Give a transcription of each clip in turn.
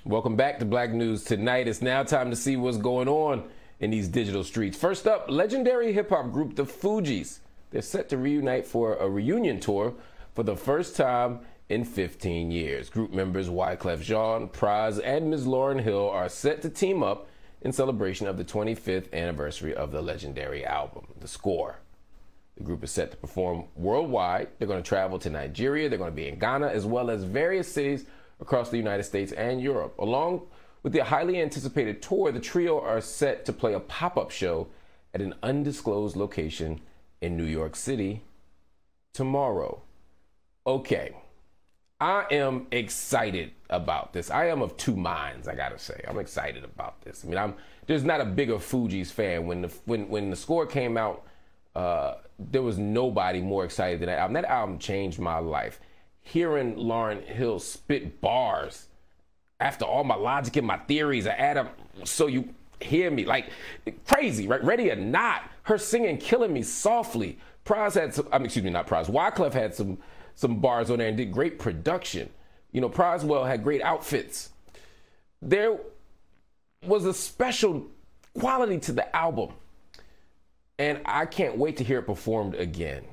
Welcome back to Black News Tonight. It's now time to see what's going on in these digital streets. First up, legendary hip-hop group the Fugees. They're set to reunite for a reunion tour for the first time in 15 years. Group members Wyclef Jean, Pras, and Ms. Lauryn Hill are set to team up in celebration of the 25th anniversary of the legendary album, The Score. The group is set to perform worldwide. They're going to travel to Nigeria. They're going to be in Ghana, as well as various cities across the United States and Europe. Along with the highly anticipated tour, the trio are set to play a pop-up show at an undisclosed location in New York City tomorrow. Okay, I am excited about this. I am of two minds, I gotta say. I'm excited about this. I mean, there's not a bigger Fugees fan. When the Score came out, there was nobody more excited than that album. That album changed my life. Hearing Lauryn Hill spit bars after all my logic and my theories, I add up so you hear me, like crazy, right? Ready or Not, her singing Killing Me Softly. Pras had some, not Pras, Wyclef had some bars on there and did great production. You know, Proswell had great outfits. There was a special quality to the album, and I can't wait to hear it performed again.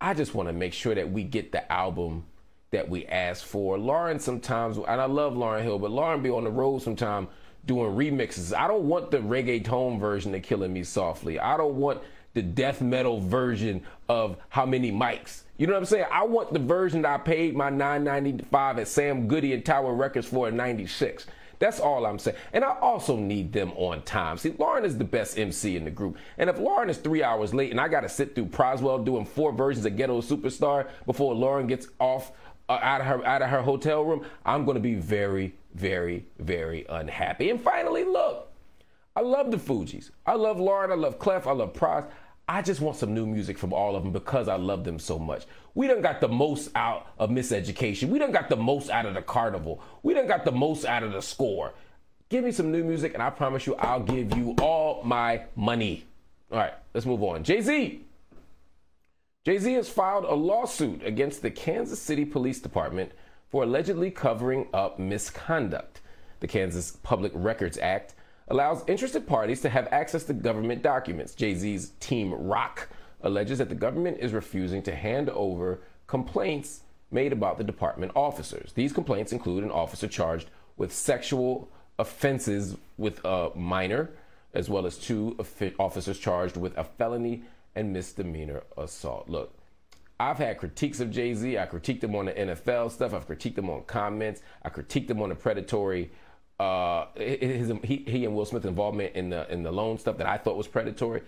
I just want to make sure that we get the album that we asked for. Lauryn sometimes, and I love Lauryn Hill, but Lauryn be on the road sometime doing remixes. I don't want the reggaeton version of Killing Me Softly. I don't want the death metal version of How Many Mics. You know what I'm saying? I want the version that I paid my $9.95 at Sam Goody and Tower Records for in '96. That's all I'm saying. And I also need them on time. See, Lauryn is the best MC in the group. And if Lauryn is 3 hours late and I got to sit through Proswell doing 4 versions of Ghetto Superstar before Lauryn gets off out of her hotel room, I'm going to be very, very, very unhappy. And finally, look, I love the Fugees. I love Lauryn. I love Clef. I love Pras. I just want some new music from all of them because I love them so much. We done got the most out of Miseducation. We done got the most out of the Carnival. We done got the most out of the Score. Give me some new music and I promise you I'll give you all my money. All right, let's move on. Jay-Z. Jay-Z has filed a lawsuit against the Kansas City Police Department for allegedly covering up misconduct. The Kansas Public Records Act allows interested parties to have access to government documents. Jay-Z's Team Rock alleges that the government is refusing to hand over complaints made about the department officers. These complaints include an officer charged with sexual offenses with a minor, as well as 2 officers charged with a felony and misdemeanor assault. Look, I've had critiques of Jay-Z. I critiqued him on the NFL stuff. I've critiqued him on comments. I critiqued him on the predatory he and Will Smith's involvement in the loan stuff that I thought was predatory.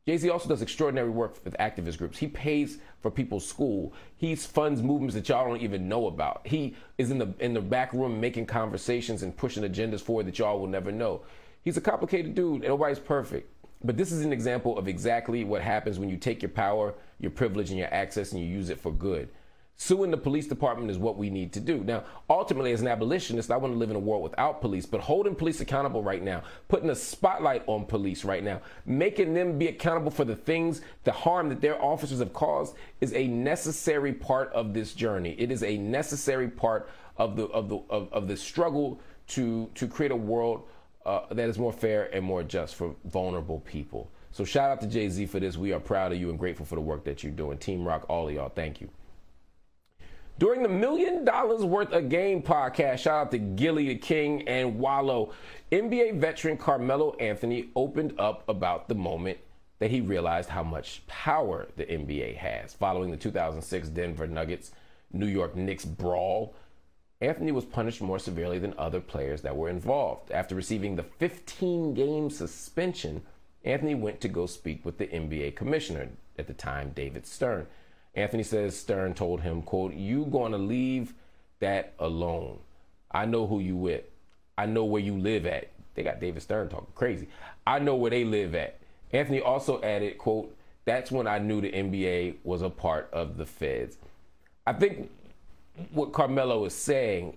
Jay-Z also does extraordinary work with activist groups. He pays for people's school. He funds movements that y'all don't even know about. He is in the back room making conversations and pushing agendas forward that y'all will never know. He's a complicated dude, and nobody's perfect. But this is an example of exactly what happens when you take your power, your privilege, and your access and you use it for good. Suing the police department is what we need to do. Now, ultimately, as an abolitionist, I want to live in a world without police, but holding police accountable right now, putting a spotlight on police right now, making them be accountable for the things, the harm that their officers have caused is a necessary part of this journey. It is a necessary part of the struggle to create a world that is more fair and more just for vulnerable people. So shout out to Jay-Z for this. We are proud of you and grateful for the work that you're doing. Team Rock, all of y'all, thank you. During the $1 Million Worth a Game podcast, shout out to Gilly the King and Wallow, NBA veteran Carmelo Anthony opened up about the moment that he realized how much power the NBA has. Following the 2006 Denver Nuggets New York Knicks brawl, Anthony was punished more severely than other players that were involved. After receiving the 15-game suspension, Anthony went to go speak with the NBA commissioner, at the time David Stern. Anthony says Stern told him, quote, "You gonna leave that alone. I know who you with. I know where you live at." They got David Stern talking crazy. "I know where they live at." Anthony also added, quote, "That's when I knew the NBA was a part of the feds." I think what Carmelo is saying,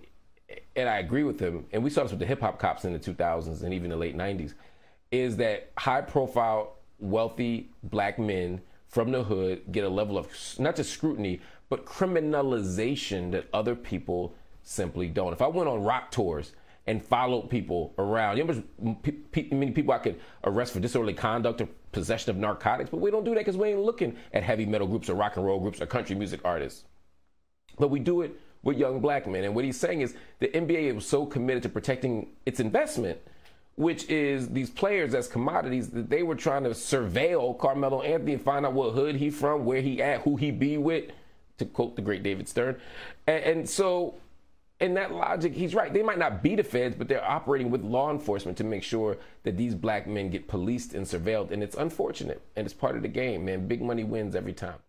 and I agree with him, and we saw this with the hip hop cops in the 2000s and even the late 90s, is that high profile, wealthy black men from the hood get a level of not just scrutiny, but criminalization that other people simply don't. If I went on rock tours and followed people around. You know how many people I could arrest for disorderly conduct or possession of narcotics, but we don't do that because we ain't looking at heavy metal groups or rock and roll groups or country music artists. But we do it with young black men. And what he's saying is the NBA was so committed to protecting its investment, which is these players as commodities, that they were trying to surveil Carmelo Anthony and find out what hood he from, where he at, who he be with, to quote the great David Stern. And so in that logic, he's right. They might not be the feds, but they're operating with law enforcement to make sure that these black men get policed and surveilled. And it's unfortunate, and it's part of the game, man. Big money wins every time.